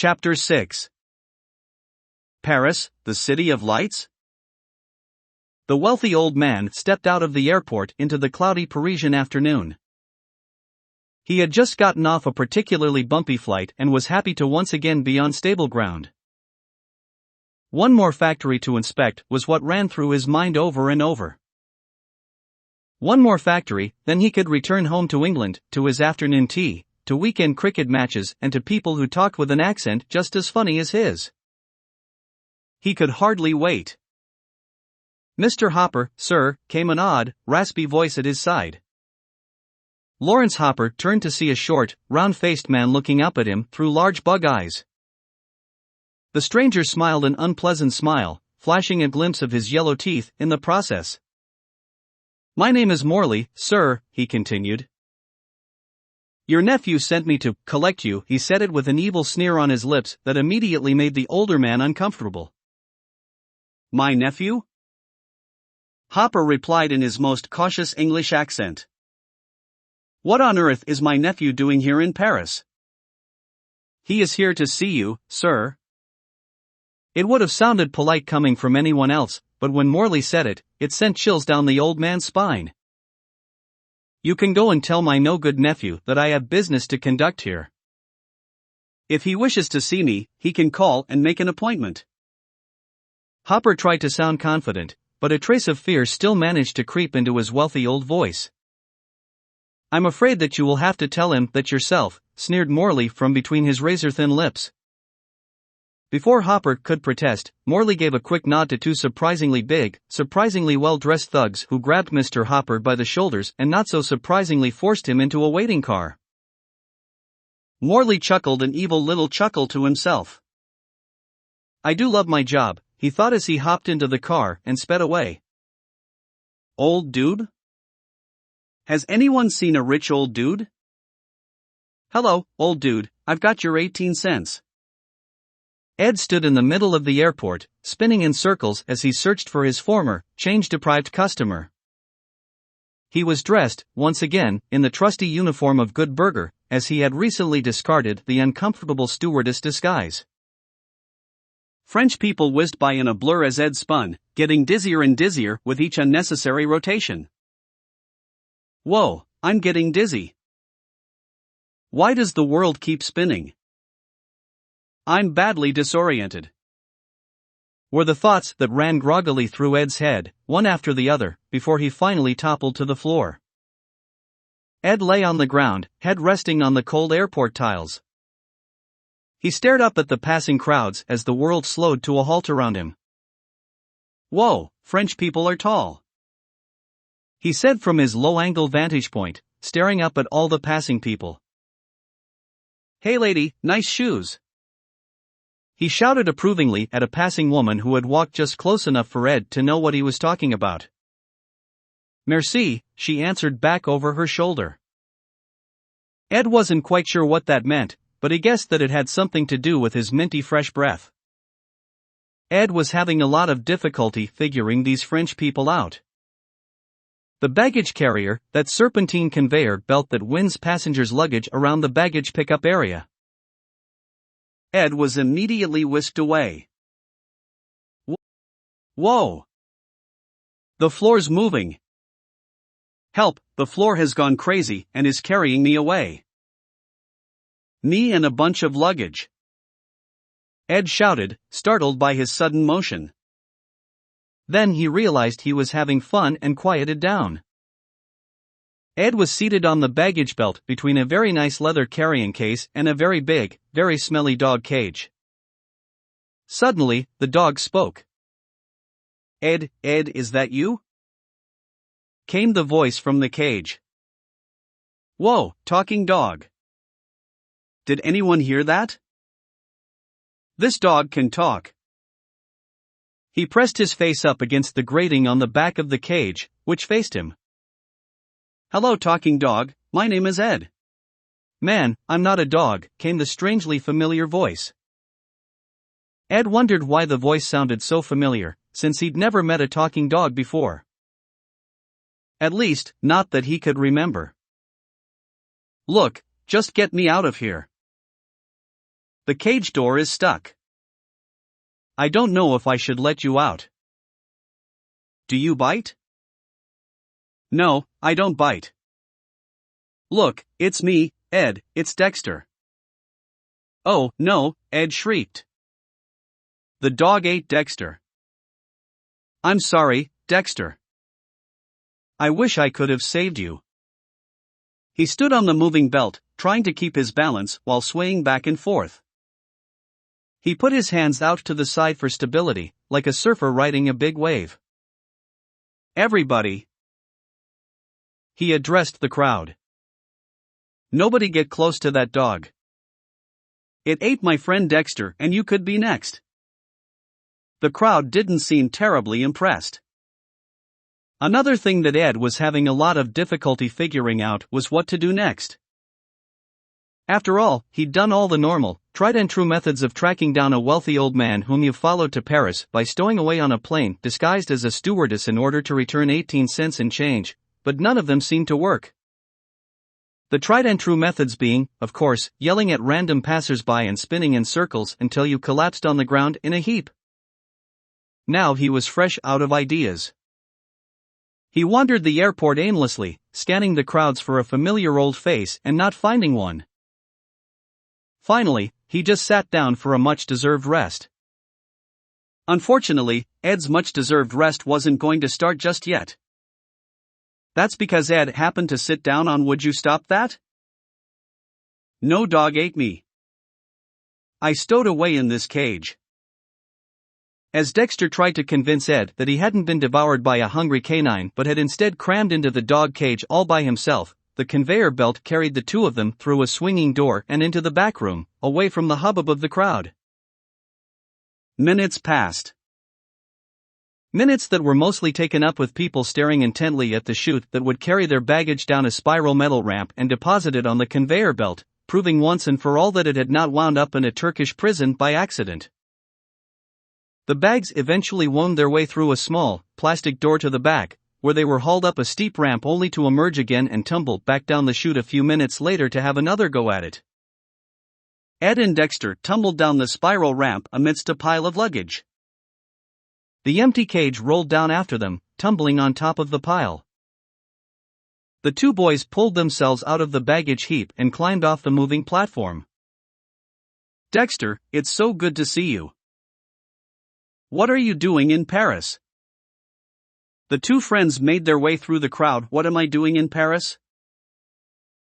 Chapter 6. Paris, the City of Lights? The wealthy old man stepped out of the airport into the cloudy Parisian afternoon. He had just gotten off a particularly bumpy flight and was happy to once again be on stable ground. One more factory to inspect was what ran through his mind over and over. One more factory, then he could return home to England, to his afternoon tea, to weekend cricket matches and to people who talked with an accent just as funny as his. He could hardly wait. "Mr. Hopper, sir," came an odd, raspy voice at his side. Lawrence Hopper turned to see a short, round-faced man looking up at him through large bug eyes. The stranger smiled an unpleasant smile, flashing a glimpse of his yellow teeth in the process. "My name is Morley, sir," he continued. "Your nephew sent me to collect you." He said it with an evil sneer on his lips that immediately made the older man uncomfortable. "My nephew?" Hopper replied in his most cautious English accent. "What on earth is my nephew doing here in Paris?" "He is here to see you, sir." It would have sounded polite coming from anyone else, but when Morley said it, it sent chills down the old man's spine. "You can go and tell my no-good nephew that I have business to conduct here. If he wishes to see me, he can call and make an appointment." Hopper tried to sound confident, but a trace of fear still managed to creep into his wealthy old voice. "I'm afraid that you will have to tell him that yourself," sneered Morley from between his razor-thin lips. Before Hopper could protest, Morley gave a quick nod to two surprisingly big, surprisingly well-dressed thugs who grabbed Mr. Hopper by the shoulders and not so surprisingly forced him into a waiting car. Morley chuckled an evil little chuckle to himself. "I do love my job," he thought as he hopped into the car and sped away. "Old dude? Has anyone seen a rich old dude? Hello, old dude, I've got your 18 cents. Ed stood in the middle of the airport, spinning in circles as he searched for his former, change-deprived customer. He was dressed, once again, in the trusty uniform of good burger, as he had recently discarded the uncomfortable stewardess disguise. French people whizzed by in a blur as Ed spun, getting dizzier and dizzier with each unnecessary rotation. "Whoa, I'm getting dizzy. Why does the world keep spinning? I'm badly disoriented," were the thoughts that ran groggily through Ed's head, one after the other, before he finally toppled to the floor. Ed lay on the ground, head resting on the cold airport tiles. He stared up at the passing crowds as the world slowed to a halt around him. "Whoa, French people are tall," he said from his low-angle vantage point, staring up at all the passing people. "Hey lady, nice shoes," he shouted approvingly at a passing woman who had walked just close enough for Ed to know what he was talking about. "Merci," she answered back over her shoulder. Ed wasn't quite sure what that meant, but he guessed that it had something to do with his minty fresh breath. Ed was having a lot of difficulty figuring these French people out. The baggage carrier, that serpentine conveyor belt that winds passengers' luggage around the baggage pickup area. Ed was immediately whisked away. "Whoa! The floor's moving. Help, the floor has gone crazy and is carrying me away. Me and a bunch of luggage," Ed shouted, startled by his sudden motion. Then he realized he was having fun and quieted down. Ed was seated on the baggage belt between a very nice leather carrying case and a very big, very smelly dog cage. Suddenly, the dog spoke. Ed, is that you?" came the voice from the cage. "Whoa, talking dog. Did anyone hear that? This dog can talk." He pressed his face up against the grating on the back of the cage, which faced him. "Hello, talking dog, my name is Ed." "Man, I'm not a dog," came the strangely familiar voice. Ed wondered why the voice sounded so familiar, since he'd never met a talking dog before. At least, not that he could remember. "Look, just get me out of here." The cage door is stuck. I don't know if I should let you out. Do you bite? No, I don't bite. Look, it's me, Ed, it's Dexter. Oh, no, Ed shrieked. The dog ate Dexter. I'm sorry, Dexter. I wish I could have saved you. He stood on the moving belt, trying to keep his balance while swaying back and forth. He put his hands out to the side for stability, like a surfer riding a big wave. Everybody. He addressed the crowd. Nobody get close to that dog. It ate my friend Dexter, and you could be next. The crowd didn't seem terribly impressed. Another thing that Ed was having a lot of difficulty figuring out was what to do next. After all, he'd done all the normal, tried and true methods of tracking down a wealthy old man whom you followed to Paris by stowing away on a plane disguised as a stewardess in order to return 18 cents in change, but none of them seemed to work. The tried and true methods being, of course, yelling at random passers-by and spinning in circles until you collapsed on the ground in a heap. Now he was fresh out of ideas. He wandered the airport aimlessly, scanning the crowds for a familiar old face and not finding one. Finally, he just sat down for a much-deserved rest. Unfortunately, Ed's much-deserved rest wasn't going to start just yet. That's because Ed happened to sit down on "Would you stop that?" No dog ate me. I stowed away in this cage. As Dexter tried to convince Ed that he hadn't been devoured by a hungry canine but had instead crammed into the dog cage all by himself, the conveyor belt carried the two of them through a swinging door and into the back room, away from the hubbub of the crowd. Minutes passed. Minutes that were mostly taken up with people staring intently at the chute that would carry their baggage down a spiral metal ramp and deposit it on the conveyor belt, proving once and for all that it had not wound up in a Turkish prison by accident. The bags eventually wound their way through a small, plastic door to the back, where they were hauled up a steep ramp only to emerge again and tumble back down the chute a few minutes later to have another go at it. Ed and Dexter tumbled down the spiral ramp amidst a pile of luggage. The empty cage rolled down after them, tumbling on top of the pile. The two boys pulled themselves out of the baggage heap and climbed off the moving platform. Dexter, it's so good to see you. What are you doing in Paris? The two friends made their way through the crowd. What am I doing in Paris?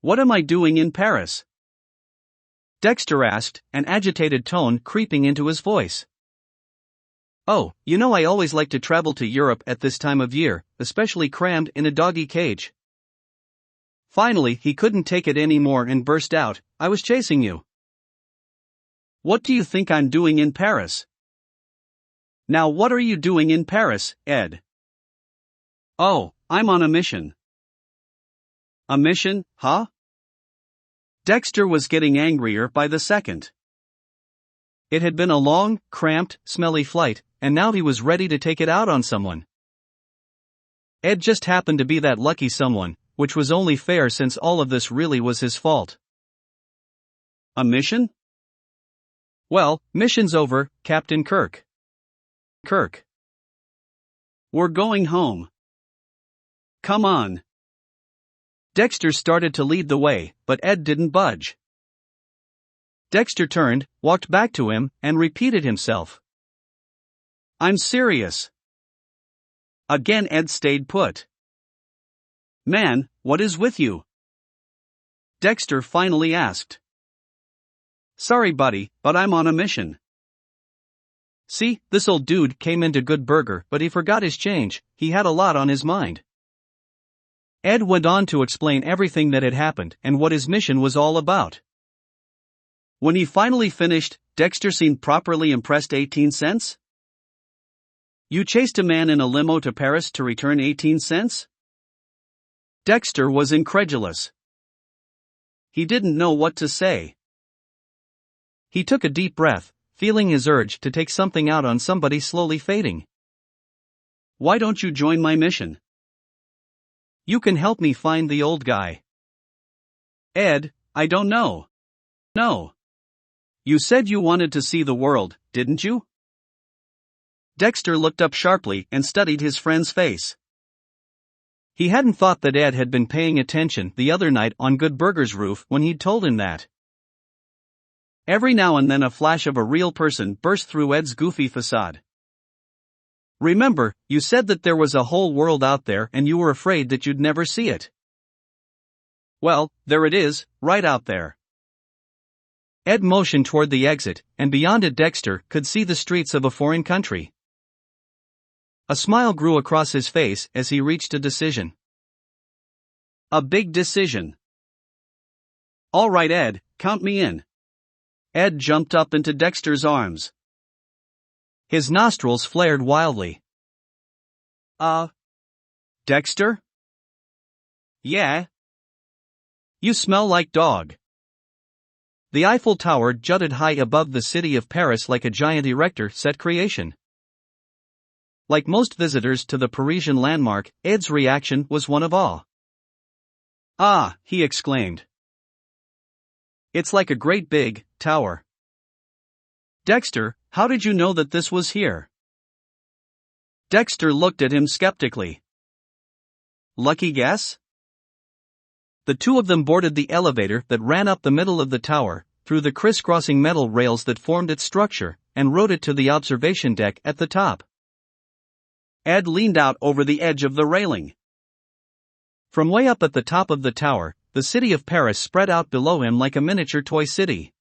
What am I doing in Paris? Dexter asked, an agitated tone creeping into his voice. Oh, you know I always like to travel to Europe at this time of year, especially crammed in a doggy cage. Finally, he couldn't take it anymore and burst out, I was chasing you. What do you think I'm doing in Paris? Now what are you doing in Paris, Ed? Oh, I'm on a mission. A mission, huh? Dexter was getting angrier by the second. It had been a long, cramped, smelly flight, and now he was ready to take it out on someone. Ed just happened to be that lucky someone, which was only fair since all of this really was his fault. A mission? Well, mission's over, Captain Kirk. Kirk. We're going home. Come on. Dexter started to lead the way, but Ed didn't budge. Dexter turned, walked back to him, and repeated himself. I'm serious. Again Ed stayed put. Man, what is with you? Dexter finally asked. Sorry buddy, but I'm on a mission. See, this old dude came into Good Burger but he forgot his change, he had a lot on his mind. Ed went on to explain everything that had happened and what his mission was all about. When he finally finished, Dexter seemed properly impressed. 18 cents? You chased a man in a limo to Paris to return 18 cents? Dexter was incredulous. He didn't know what to say. He took a deep breath, feeling his urge to take something out on somebody slowly fading. Why don't you join my mission? You can help me find the old guy. Ed, I don't know. No. You said you wanted to see the world, didn't you? Dexter looked up sharply and studied his friend's face. He hadn't thought that Ed had been paying attention the other night on Good Burger's roof when he'd told him that. Every now and then a flash of a real person burst through Ed's goofy facade. Remember, you said that there was a whole world out there and you were afraid that you'd never see it. Well, there it is, right out there. Ed motioned toward the exit, and beyond it Dexter could see the streets of a foreign country. A smile grew across his face as he reached a decision. A big decision. All right, Ed, count me in. Ed jumped up into Dexter's arms. His nostrils flared wildly. Dexter? Yeah? You smell like dog. The Eiffel Tower jutted high above the city of Paris like a giant erector set creation. Like most visitors to the Parisian landmark, Ed's reaction was one of awe. Ah, he exclaimed. It's like a great big tower. Dexter, how did you know that this was here? Dexter looked at him skeptically. Lucky guess? The two of them boarded the elevator that ran up the middle of the tower, through the crisscrossing metal rails that formed its structure, and rode it to the observation deck at the top. Ed leaned out over the edge of the railing. From way up at the top of the tower, the city of Paris spread out below him like a miniature toy city.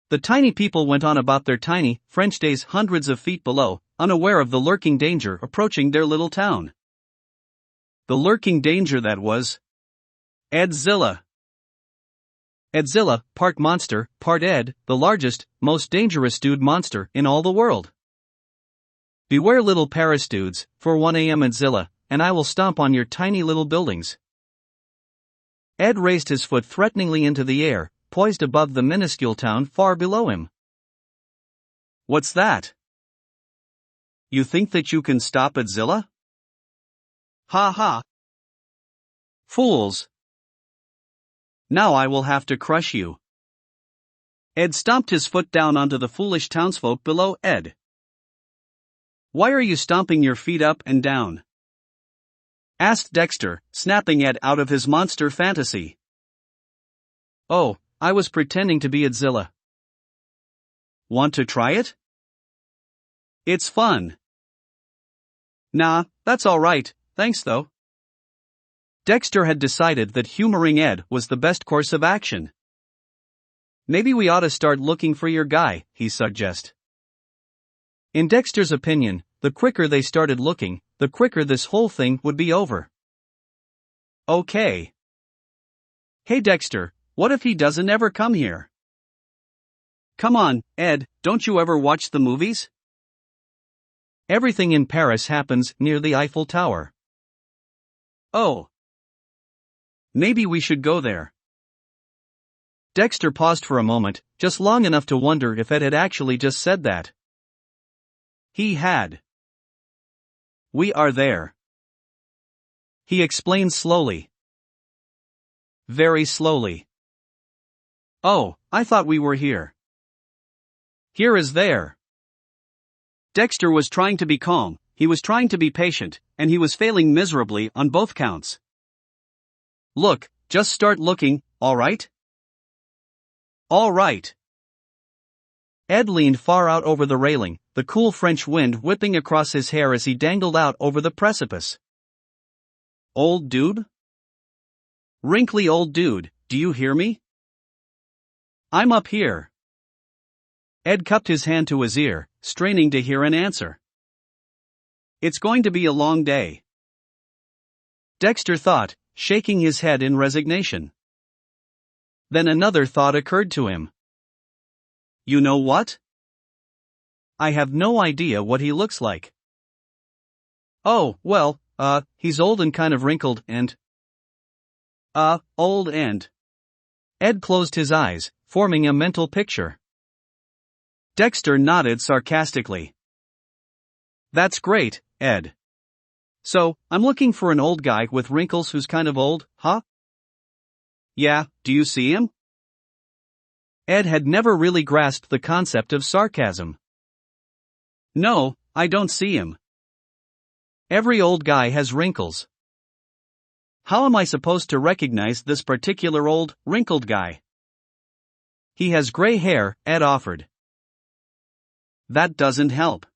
The tiny people went on about their tiny, French days hundreds of feet below, unaware of the lurking danger approaching their little town. The lurking danger that was Edzilla. Edzilla, part monster, part Ed, the largest, most dangerous dude monster in all the world. Beware little Paris dudes, for 1 a.m. Edzilla, and I will stomp on your tiny little buildings. Ed raised his foot threateningly into the air, poised above the minuscule town far below him. What's that? You think that you can stop Edzilla? Ha ha. Fools. Now I will have to crush you. Ed stomped his foot down onto the foolish townsfolk below Ed. Why are you stomping your feet up and down? Asked Dexter, snapping Ed out of his monster fantasy. Oh, I was pretending to be Edzilla. Want to try it? It's fun. Nah, that's alright, thanks though. Dexter had decided that humoring Ed was the best course of action. Maybe we ought to start looking for your guy, he suggested. In Dexter's opinion, the quicker they started looking, the quicker this whole thing would be over. Okay. Hey Dexter, what if he doesn't ever come here? Come on, Ed, don't you ever watch the movies? Everything in Paris happens near the Eiffel Tower. Oh. Maybe we should go there. Dexter paused for a moment, just long enough to wonder if Ed had actually just said that. He had. We are there. He explained slowly. Very slowly. Oh, I thought we were here. Here is there. Dexter was trying to be calm, he was trying to be patient, and he was failing miserably on both counts. Look, just start looking, alright? Alright. Ed leaned far out over the railing, the cool French wind whipping across his hair as he dangled out over the precipice. Old dude? Wrinkly old dude, do you hear me? I'm up here. Ed cupped his hand to his ear, straining to hear an answer. It's going to be a long day. Dexter thought, shaking his head in resignation. Then another thought occurred to him. You know what? I have no idea what he looks like. Oh, well, he's old and kind of wrinkled and... old and... Ed closed his eyes, forming a mental picture. Dexter nodded sarcastically. That's great, Ed. So, I'm looking for an old guy with wrinkles who's kind of old, huh? Yeah, do you see him? Ed had never really grasped the concept of sarcasm. No, I don't see him. Every old guy has wrinkles. How am I supposed to recognize this particular old, wrinkled guy? He has gray hair, Ed offered. That doesn't help.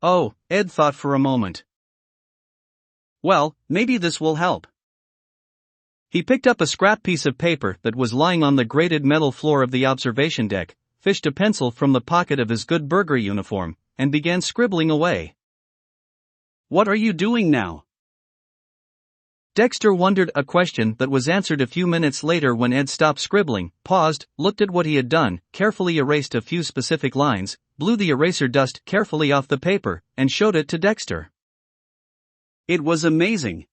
Oh, Ed thought for a moment. Well, maybe this will help. He picked up a scrap piece of paper that was lying on the grated metal floor of the observation deck, fished a pencil from the pocket of his Good Burger uniform, and began scribbling away. What are you doing now? Dexter wondered, a question that was answered a few minutes later when Ed stopped scribbling, paused, looked at what he had done, carefully erased a few specific lines, blew the eraser dust carefully off the paper, and showed it to Dexter. It was amazing.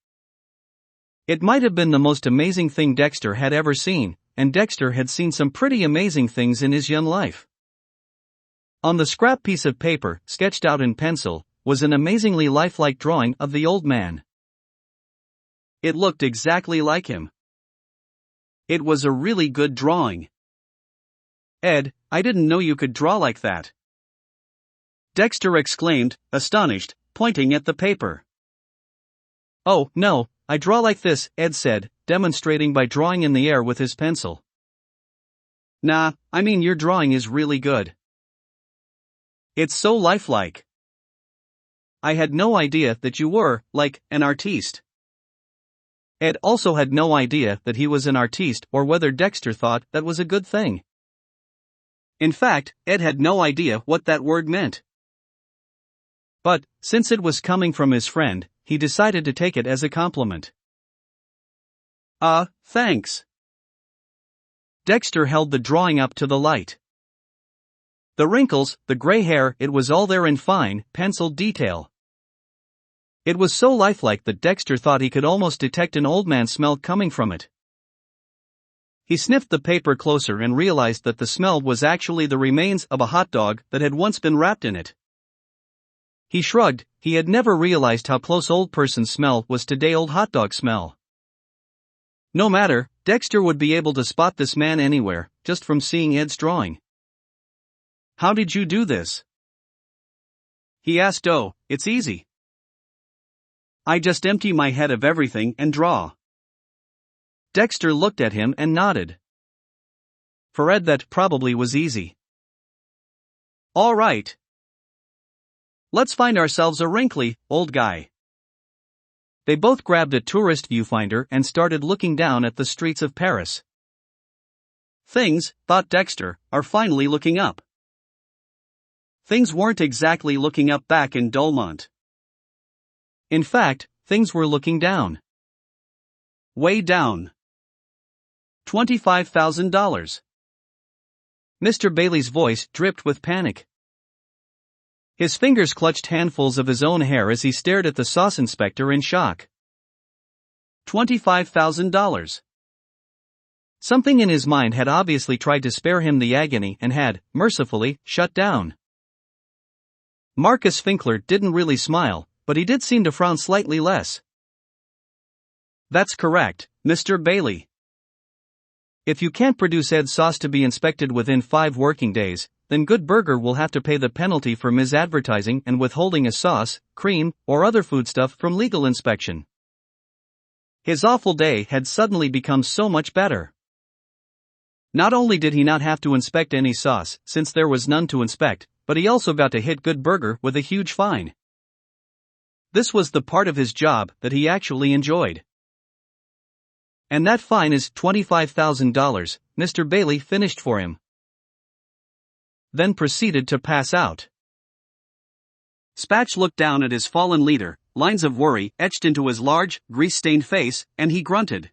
It might have been the most amazing thing Dexter had ever seen, and Dexter had seen some pretty amazing things in his young life. On the scrap piece of paper, sketched out in pencil, was an amazingly lifelike drawing of the old man. It looked exactly like him. It was a really good drawing. Ed, I didn't know you could draw like that. Dexter exclaimed, astonished, pointing at the paper. Oh, no, I draw like this, Ed said, demonstrating by drawing in the air with his pencil. Nah, I mean your drawing is really good. It's so lifelike. I had no idea that you were, like, an artiste. Ed also had no idea that he was an artiste or whether Dexter thought that was a good thing. In fact, Ed had no idea what that word meant. But, since it was coming from his friend, he decided to take it as a compliment. Thanks. Dexter held the drawing up to the light. The wrinkles, the gray hair, it was all there in fine, penciled detail. It was so lifelike that Dexter thought he could almost detect an old man smell coming from it. He sniffed the paper closer and realized that the smell was actually the remains of a hot dog that had once been wrapped in it. He shrugged, he had never realized how close old person smell was to day-old hot dog smell. No matter, Dexter would be able to spot this man anywhere, just from seeing Ed's drawing. How did you do this? He asked. Oh, it's easy. I just empty my head of everything and draw. Dexter looked at him and nodded. For Ed, that probably was easy. All right. Let's find ourselves a wrinkly, old guy. They both grabbed a tourist viewfinder and started looking down at the streets of Paris. Things, thought Dexter, are finally looking up. Things weren't exactly looking up back in Dolmont. In fact, things were looking down. Way down. $25,000. Mr. Bailey's voice dripped with panic. His fingers clutched handfuls of his own hair as he stared at the sauce inspector in shock. $25,000. Something in his mind had obviously tried to spare him the agony and had, mercifully, shut down. Marcus Finkler didn't really smile, but he did seem to frown slightly less. That's correct, Mr. Bailey. If you can't produce Ed's sauce to be inspected within 5 working days, then Good Burger will have to pay the penalty for misadvertising and withholding a sauce, cream, or other foodstuff from legal inspection. His awful day had suddenly become so much better. Not only did he not have to inspect any sauce, since there was none to inspect, but he also got to hit Good Burger with a huge fine. This was the part of his job that he actually enjoyed. And that fine is $25,000, Mr. Bailey finished for him. Then proceeded to pass out. Spatch looked down at his fallen leader, lines of worry etched into his large, grease-stained face, and he grunted.